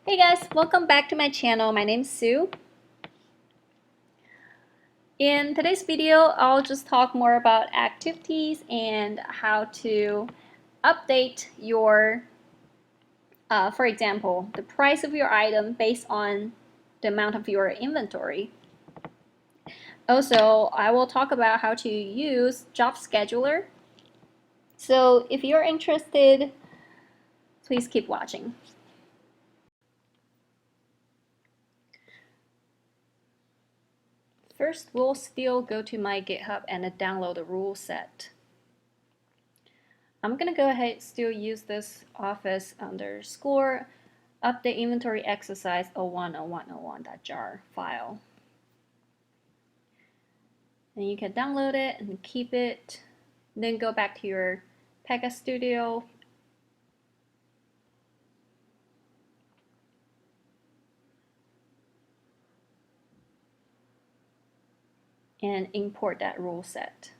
Hey guys, welcome back to my channel. My name's Sue. In today's video, I'll just talk more about activities and how to update your, for example, the price of your item based on the amount of your inventory. Also, I will talk about how to use Job Scheduler. So if you're interested, please keep watching. First, we'll still go to my GitHub and download the rule set. I'm going to go ahead and still use this office underscore update inventory exercise 010101.jar file. And you can download it and keep it. Then go back to your Pega Studio. And import that rule set.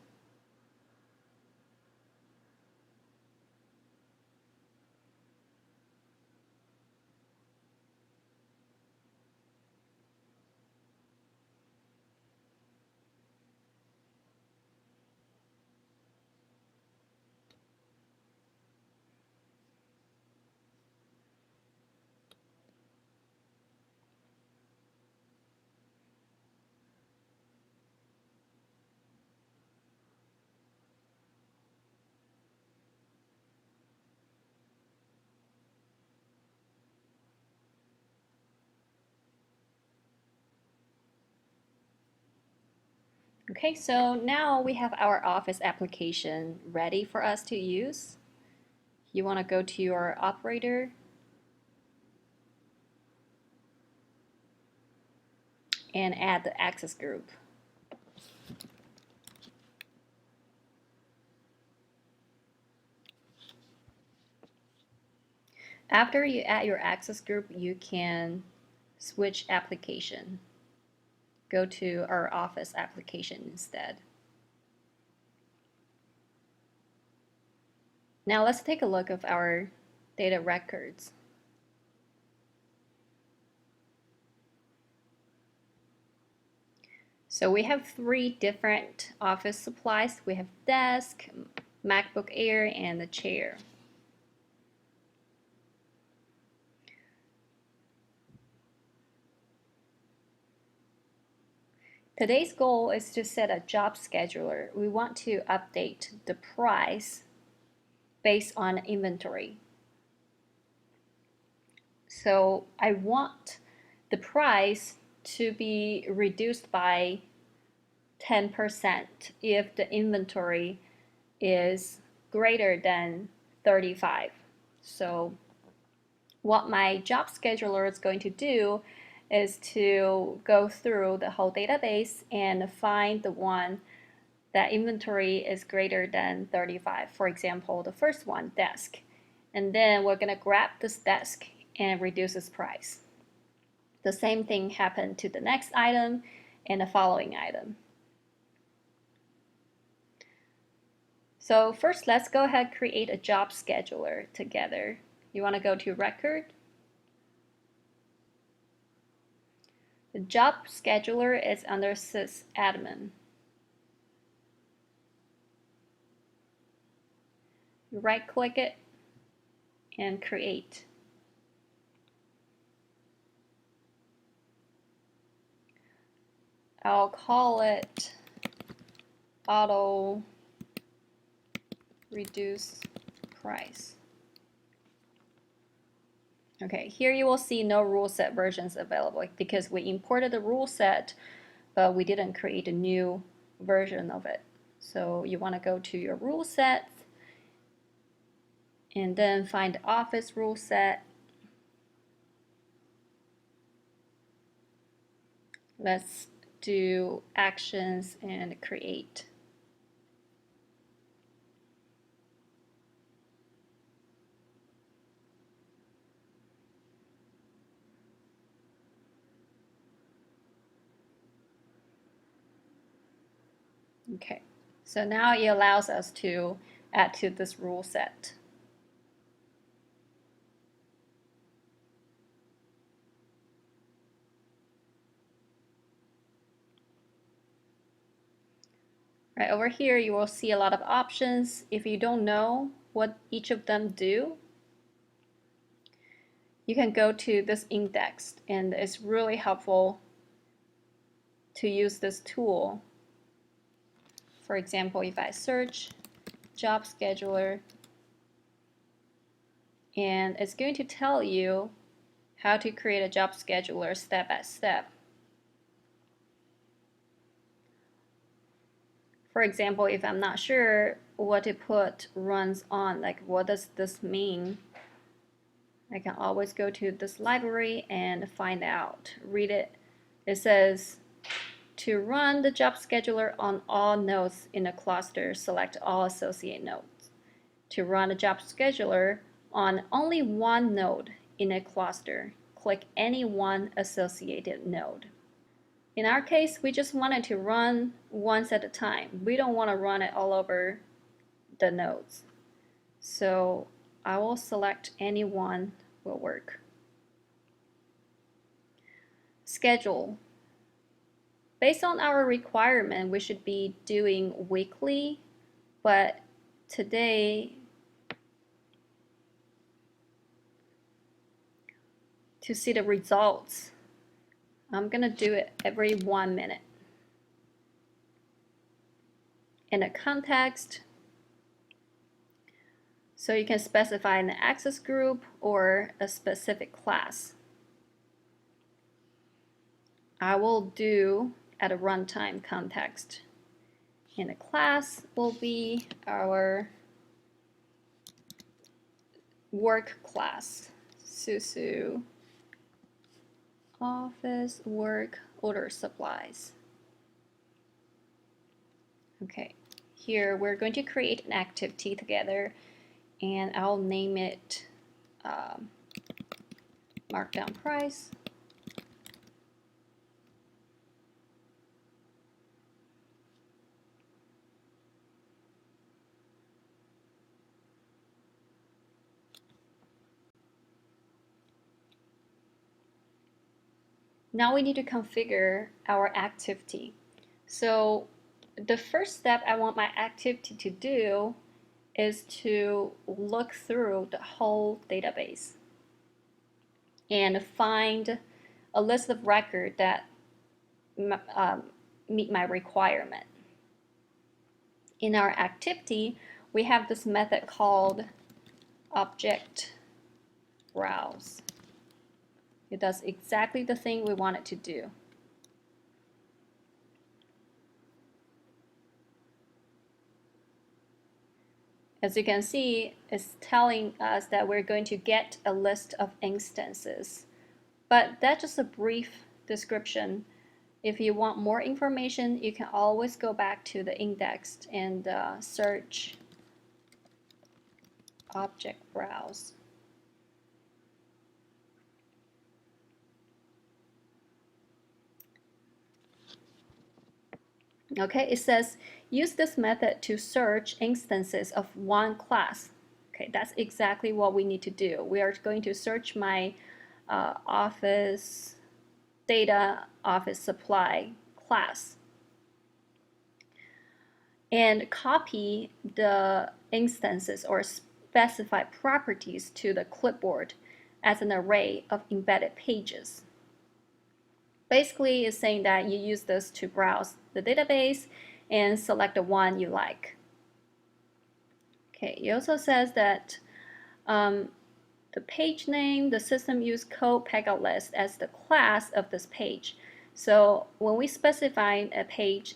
Okay, so now we have our Office application ready for us to use. You want to go to your operator and add the access group. After you add your access group, you can switch application. Go to our Office application instead. Now let's take a look at our data records. So we have 3 different office supplies. We have desk, MacBook Air, and the chair. Today's goal is to set a job scheduler. We want to update the price based on inventory. So I want the price to be reduced by 10% if the inventory is greater than 35. So what my job scheduler is going to do is to go through the whole database and find the one that inventory is greater than 35. For example, the first one, desk. And then we're going to grab this desk and reduce its price. The same thing happened to the next item and the following item. So first, let's go ahead and create a job scheduler together. You want to go to Record. The job scheduler is under sysadmin. You right-click it and create. I'll call it auto reduce price. Okay, here you will see no rule set versions available because we imported the rule set, but we didn't create a new version of it. So you want to go to your rule set and then find the Office rule set. Let's do actions and create. Okay, so now it allows us to add to this rule set. Right over here, you will see a lot of options. If you don't know what each of them do, you can go to this index, and it's really helpful to use this tool. For example, if I search job scheduler, and it's going to tell you how to create a job scheduler step by step. For example, if I'm not sure what to put runs on, like what does this mean, I can always go to this library and find out, read it. It says to run the job scheduler on all nodes in a cluster, select all associate nodes. To run a job scheduler on only one node in a cluster, click any one associated node. In our case, we just wanted to run once at a time. We don't want to run it all over the nodes. So I will select any one will work. Schedule. Based on our requirement, we should be doing weekly, but today, to see the results, I'm gonna do it every 1 minute. In a context, so you can specify an access group or a specific class. I will do at a runtime context. And the class will be our work class, Susu office work order supplies. Okay, here we're going to create an activity together, and I'll name it markdown price. Now we need to configure our activity. So the first step I want my activity to do is to look through the whole database and find a list of records that meet my requirement. In our activity, we have this method called object browse. It does exactly the thing we want it to do. As you can see, it's telling us that we're going to get a list of instances. But that's just a brief description. If you want more information, you can always go back to the index and search object browse. Okay, it says use this method to search instances of one class. Okay, that's exactly what we need to do. We are going to search my office data, office supply class, and copy the instances or specified properties to the clipboard as an array of embedded pages. Basically, it's saying that you use this to browse the database and select the one you like. Okay, it also says that the page name, the system use code Pega list as the class of this page. So when we specify a page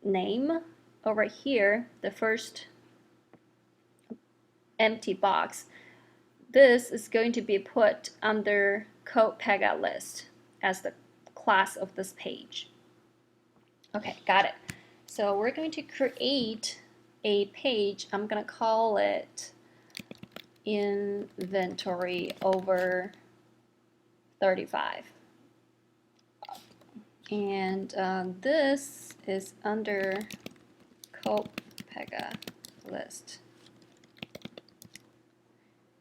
name over here, the first empty box, this is going to be put under code Pega list as the class of this page. Okay, got it. So we're going to create a page. I'm going to call it inventory over 35. And this is under code Pega list.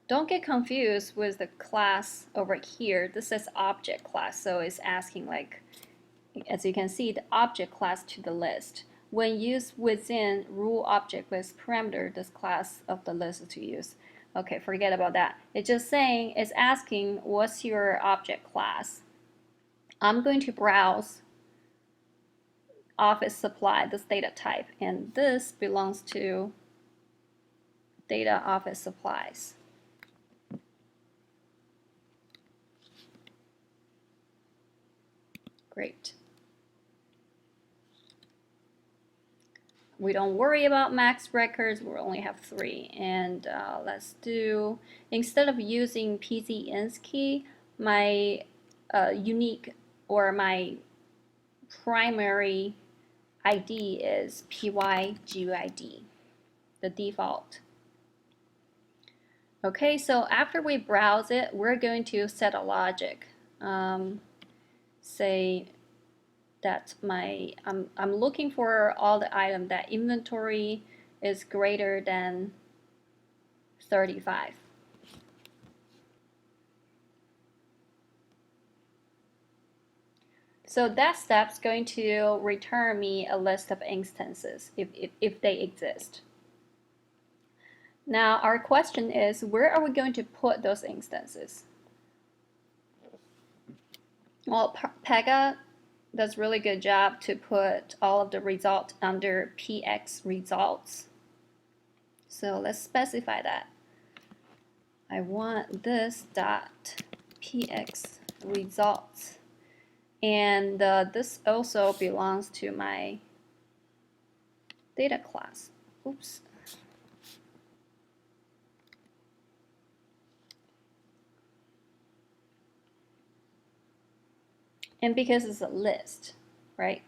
Don't get confused with the class over here. This is object class, so it's asking, like, as you can see, the object class to the list. when used within rule object with parameter, this class of the list to use. Okay, forget about that. It's just saying, it's asking what's your object class. I'm going to browse office supply, this data type, and this belongs to data office supplies. Great. We don't worry about max records, we only have 3. And let's do, instead of using PZN's key, my unique or my primary ID is PYGUID, the default. Okay, so after we browse it, we're going to set a logic. Say that I'm looking for all the items that inventory is greater than 35. So that step's going to return me a list of instances if they exist. Now our question is, where are we going to put those instances? Well, Pega does a really good job to put all of the results under px results. So let's specify that. I want this dot px results, and this also belongs to my data class. Oops. And because it's a list, right?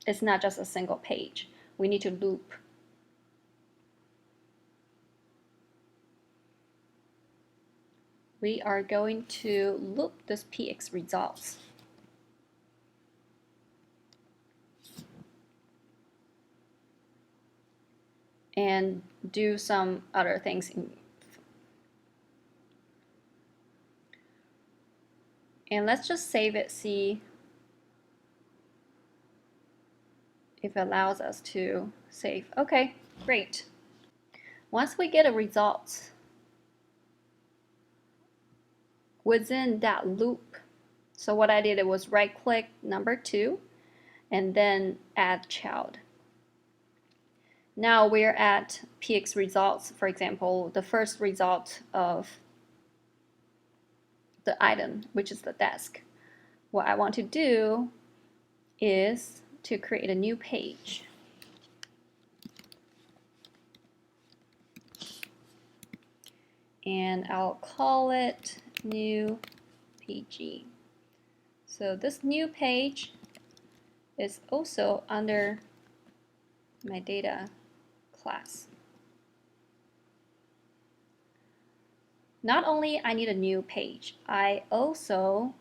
It's not just a single page. We need to loop. We are going to loop this px results. And do some other things. And let's just save it, see if it allows us to save. Okay, great. Once we get a result within that loop, so what I did was right click number 2 and then add child. Now we're at px results, for example, the first result of the item, which is the desk. What I want to do is to create a new page. And I'll call it new PG. So this new page is also under my data class. Not only I need a new page, I also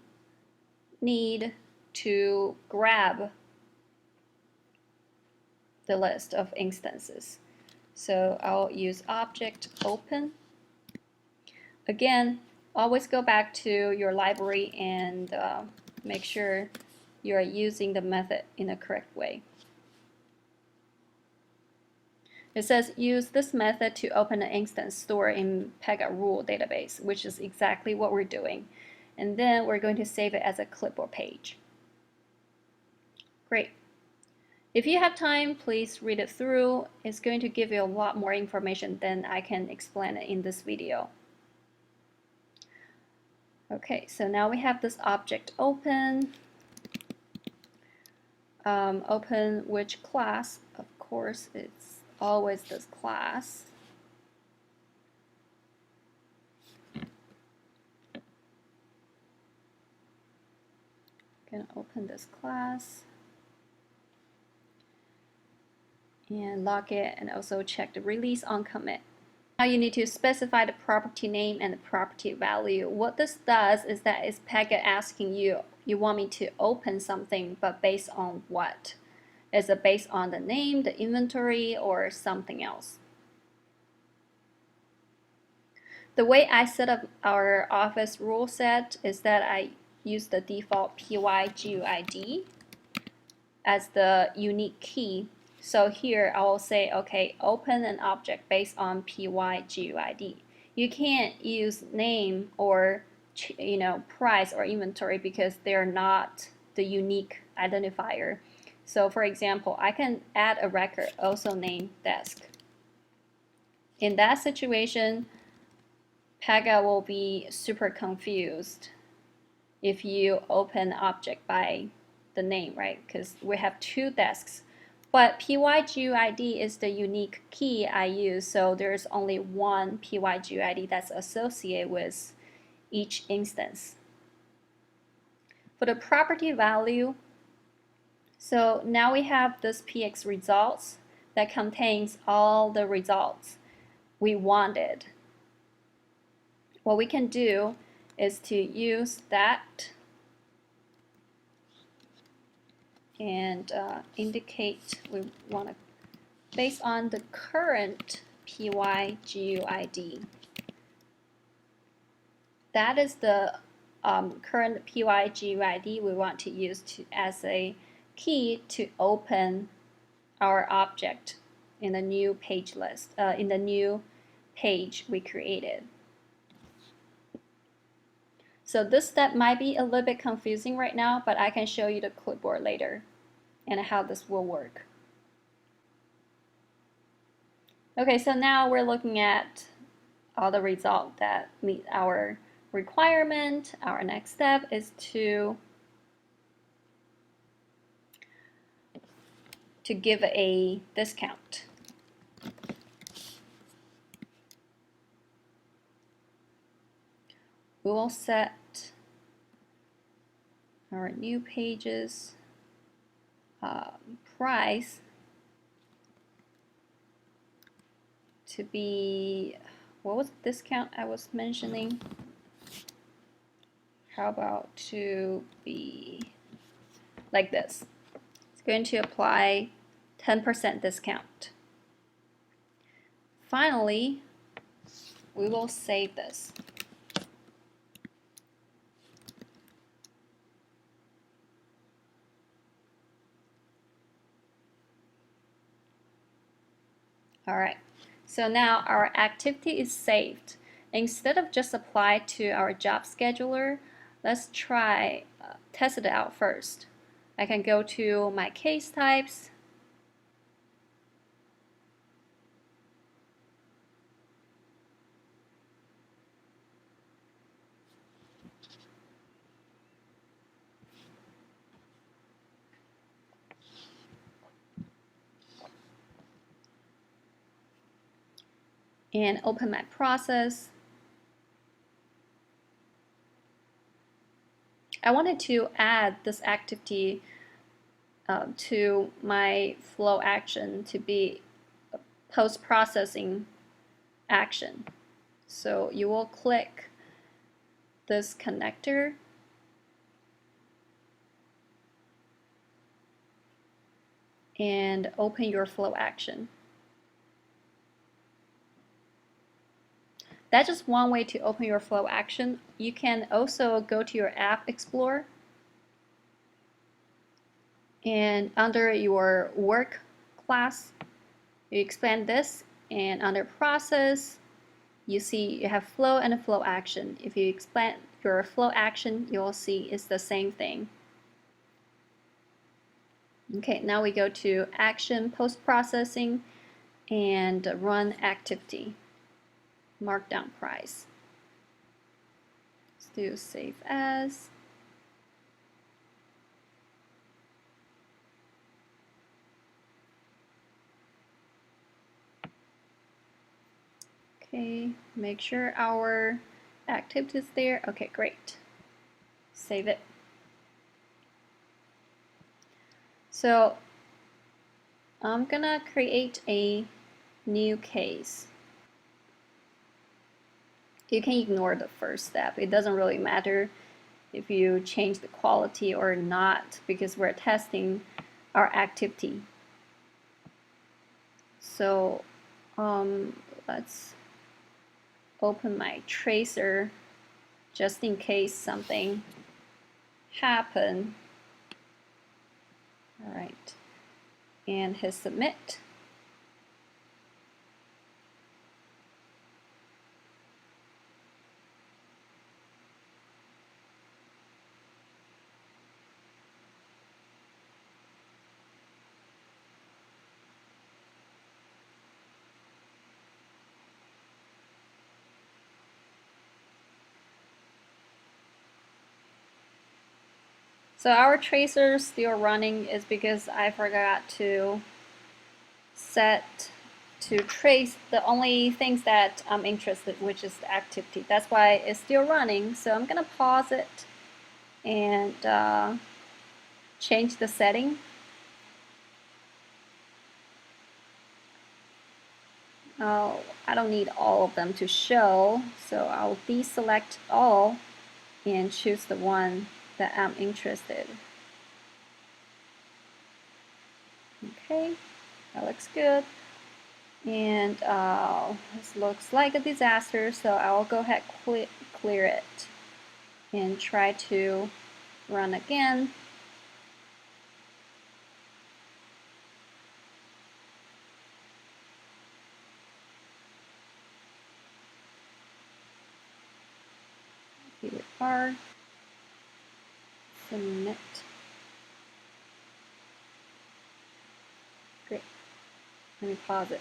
need to grab the list of instances. So I'll use object open. Again, always go back to your library and make sure you're using the method in the correct way. It says use this method to open an instance stored in Pega rule database, which is exactly what we're doing. And then we're going to save it as a clipboard page. Great. If you have time, please read it through. It's going to give you a lot more information than I can explain it in this video. Okay, so now we have this object open. Open which class? Of course, it's always this class. Gonna open this class and lock it, and also check the release on commit. Now you need to specify the property name and the property value. What this does is that it's Pega asking you, you want me to open something, but based on what? Is it based on the name, the inventory, or something else? The way I set up our office rule set is that I use the default PYGUID as the unique key So here I will say, okay, open an object based on PYGUID. You can't use name or price or inventory because they're not the unique identifier. So for example, I can add a record also named desk. In that situation, Pega will be super confused if you open object by the name, right? Because we have two desks. But PYGUID is the unique key I use, so there's only one PYGUID that's associated with each instance. For the property value, so now we have this PX results that contains all the results we wanted. What we can do is to use that and indicate we want to based on the current PYGUID. That is the current PYGUID we want to use as a key to open our object in the new page list, in the new page we created. So this step might be a little bit confusing right now, but I can show you the clipboard later and how this will work. Okay, so now we're looking at all the results that meet our requirement. Our next step is to give a discount. We will set our new pages price to be, what was the discount I was mentioning? How about to be like this? It's going to apply 10% discount. Finally, we will save this. All right, so now our activity is saved. Instead of just apply to our job scheduler, let's try test it out first. I can go to my case types. And open my process. I wanted to add this activity to my flow action to be a post-processing action. So you will click this connector and open your flow action. That's just one way to open your flow action. You can also go to your app explorer and under your work class, you expand this, and under process, you see you have flow and a flow action. If you expand your flow action, you'll see it's the same thing. Okay, now we go to action post-processing and run activity. Markdown price. Let's do save as. Okay, make sure our activity is there. Okay, great. Save it. So I'm gonna create a new case. You can ignore the first step. It doesn't really matter if you change the quality or not because we're testing our activity. So let's open my tracer just in case something happened. All right. and hit submit. So our tracer is still running is because I forgot to set to trace the only things that I'm interested, which is the activity. That's why it's still running. So I'm gonna pause it and change the setting. I don't need all of them to show, so I'll deselect all and choose the one that I'm interested. Okay, that looks good. And this looks like a disaster, so I'll go ahead clear it and try to run again. Here we are. Submit. Great. Let me pause it.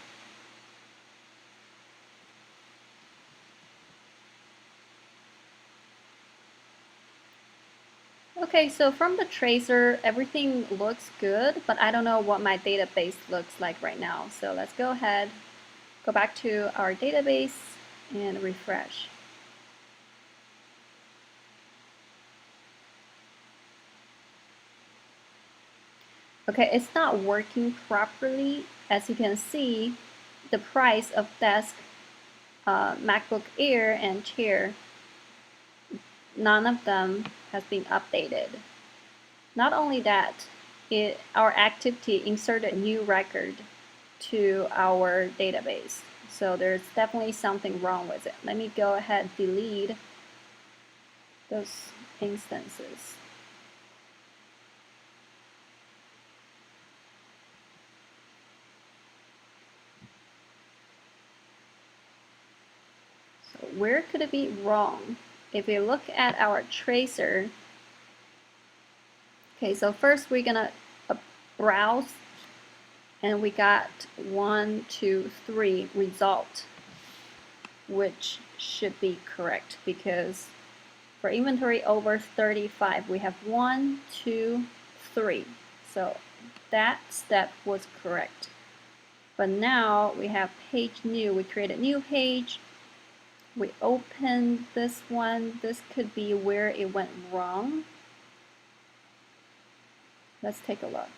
Okay, so from the tracer, everything looks good, but I don't know what my database looks like right now. So let's go ahead, go back to our database and refresh. Okay, it's not working properly. As you can see, the price of desk, MacBook Air and chair, none of them has been updated. Not only that, our activity inserted new record to our database. So there's definitely something wrong with it. Let me go ahead and delete those instances. So where could it be wrong? If we look at our tracer, okay, so first we're gonna browse, and we got 1, 2, 3 result, which should be correct because for inventory over 35, we have 1, 2, 3. So that step was correct. But now we have page new. We create a new page. We open this one. This could be where it went wrong. Let's take a look.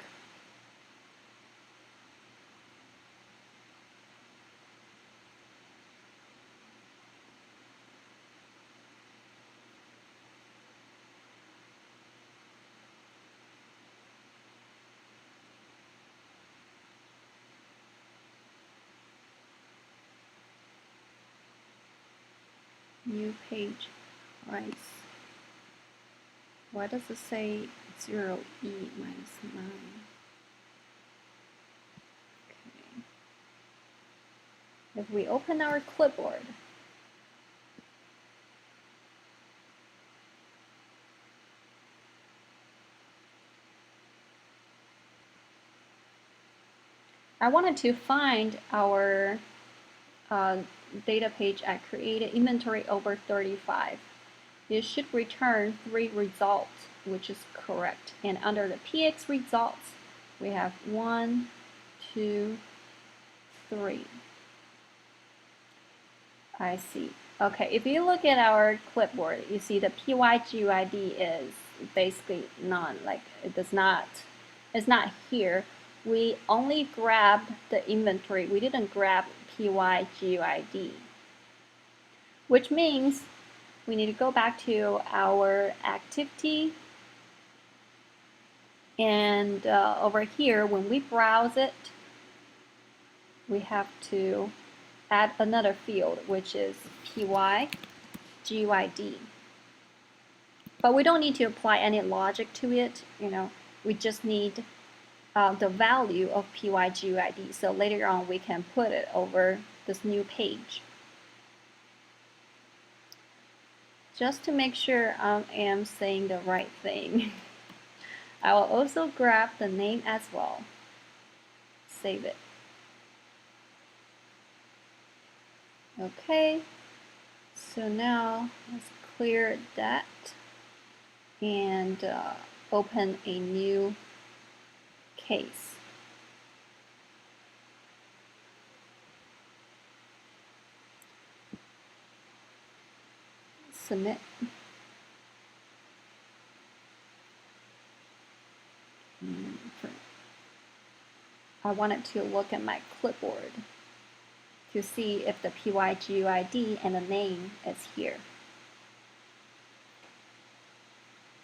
New page price. Why does it say 0E minus 9? Okay. If we open our clipboard, I wanted to find our data page I created, inventory over 35. It should return 3 results, which is correct. And under the PX results, we have 1, 2, 3. I see. Okay, if you look at our clipboard, you see the PYGUID is basically none. Like it's not here. We only grabbed the inventory. We didn't grab PYGUID, which means we need to go back to our activity, and over here when we browse it, we have to add another field, which is PYGUID. But we don't need to apply any logic to it. We just need the value of PYGUID. So later on we can put it over this new page. Just to make sure I am saying the right thing, I will also grab the name as well. Save it. Okay, so now let's clear that and open a new case. Submit. I wanted to look at my clipboard to see if the PYGUID and the name is here.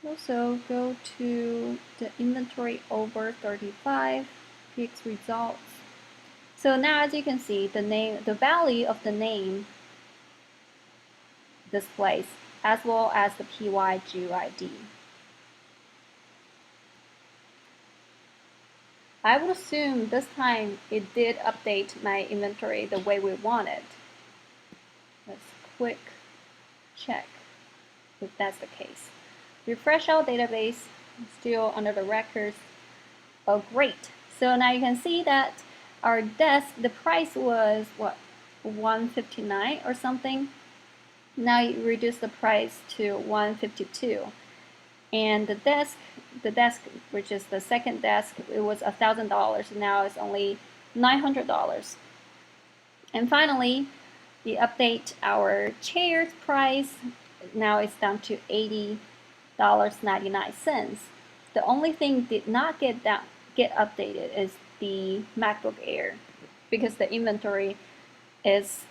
Also go to the inventory over 35, PX results. So now as you can see, the value of the name displays as well as the PYGUID. I would assume this time it did update my inventory the way we wanted. Let's quick check if that's the case. Refresh our database, still under the records. Oh, great. So now you can see that our desk, the price was what, $159 or something. Now you reduce the price to $152. And the desk, which is the second desk, it was $1,000. Now it's only $900. And finally, we update our chairs price. Now it's down to $80.99. The only thing did not get updated is the MacBook Air because the inventory is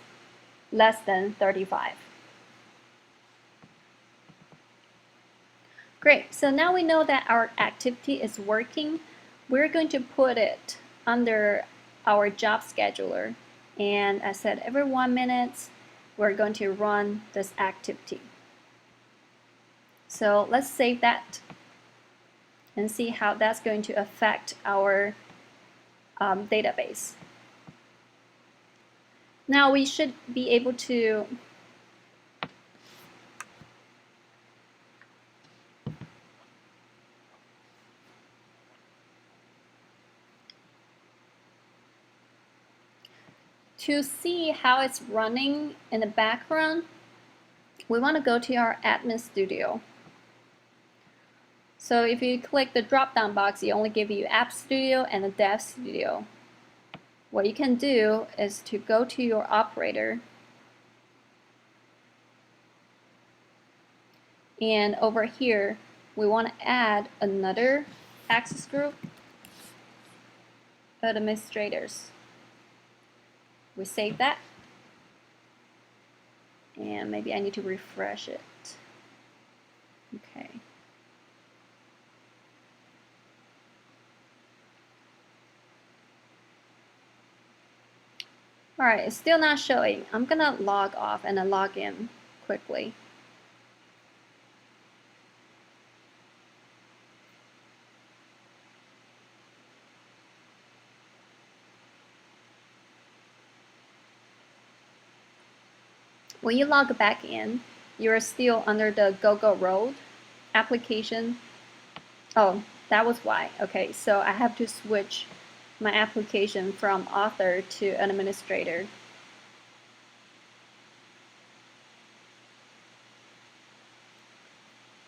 less than 35. Great, so now we know that our activity is working. We're going to put it under our job scheduler. And I said every 1 minute, we're going to run this activity. So let's save that and see how that's going to affect our database. Now we should be able to see how it's running in the background. We want to go to our admin studio. So if you click the drop-down box, it only gives you App Studio and the Dev Studio. What you can do is to go to your operator, and over here we want to add another access group, administrators. We save that, and maybe I need to refresh it. Okay. Alright, it's still not showing. I'm gonna log off and then log in quickly. When you log back in, you're still under the GoGo Road application. Oh, that was why. Okay, so I have to switch my application from author to administrator.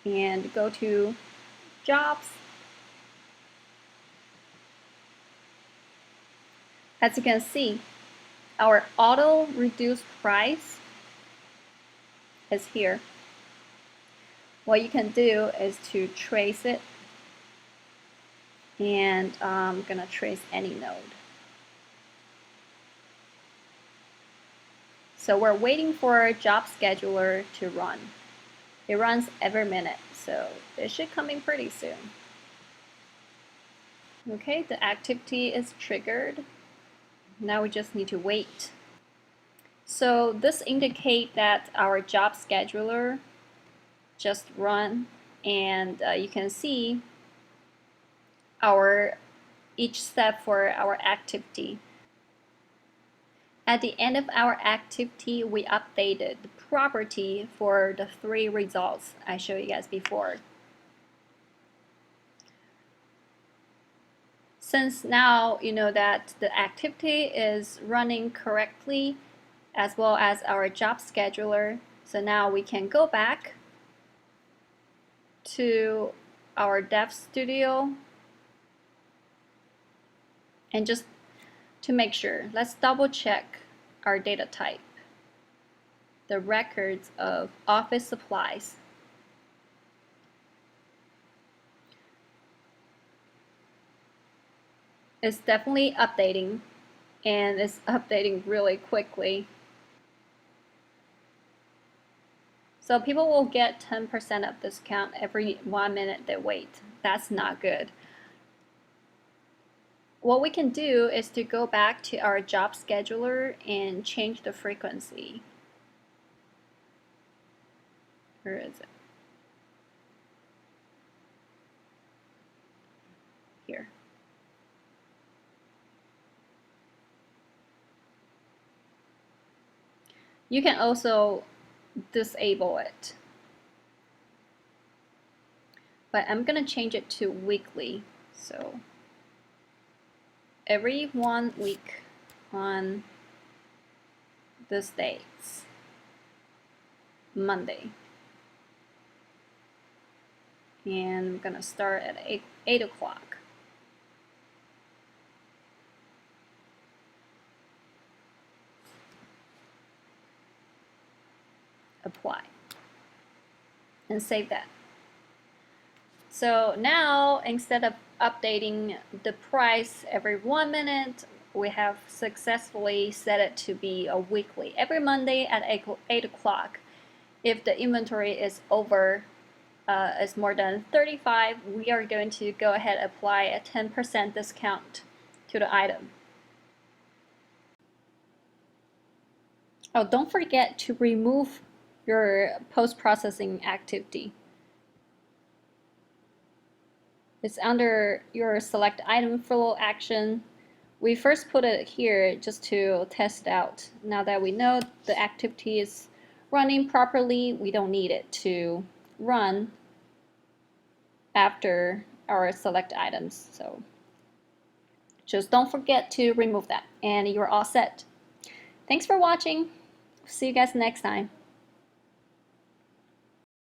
And go to jobs. As you can see, our auto reduced price is here. What you can do is to trace it, and I'm gonna trace any node. So we're waiting for our job scheduler to run. It runs every minute, so it should come in pretty soon. Okay, the activity is triggered. Now we just need to wait. So this indicates that our job scheduler just run, and you can see our each step for our activity. At the end of our activity, we updated the property for the 3 results I showed you guys before. Since now you know that the activity is running correctly as well as our job scheduler, so now we can go back to our Dev Studio and just to make sure, let's double check our data type, the records of office supplies. It's definitely updating, and it's updating really quickly. So people will get 10% of discount every 1 minute they wait. That's not good. What we can do is to go back to our job scheduler and change the frequency. Where is it? Here. You can also disable it. But I'm gonna change it to weekly. So every 1 week on this dates, Monday. And I'm gonna start at 8 o'clock. Apply. And save that. So now, instead of updating the price every 1 minute, we have successfully set it to be a weekly. Every Monday at 8 o'clock. If the inventory is over, is more than 35, we are going to go ahead and apply a 10% discount to the item. Oh, don't forget to remove your post-processing activity. It's under your select item flow action. We first put it here just to test it out. Now that we know the activity is running properly, we don't need it to run after our select items. So just don't forget to remove that and you're all set. Thanks for watching. See you guys next time.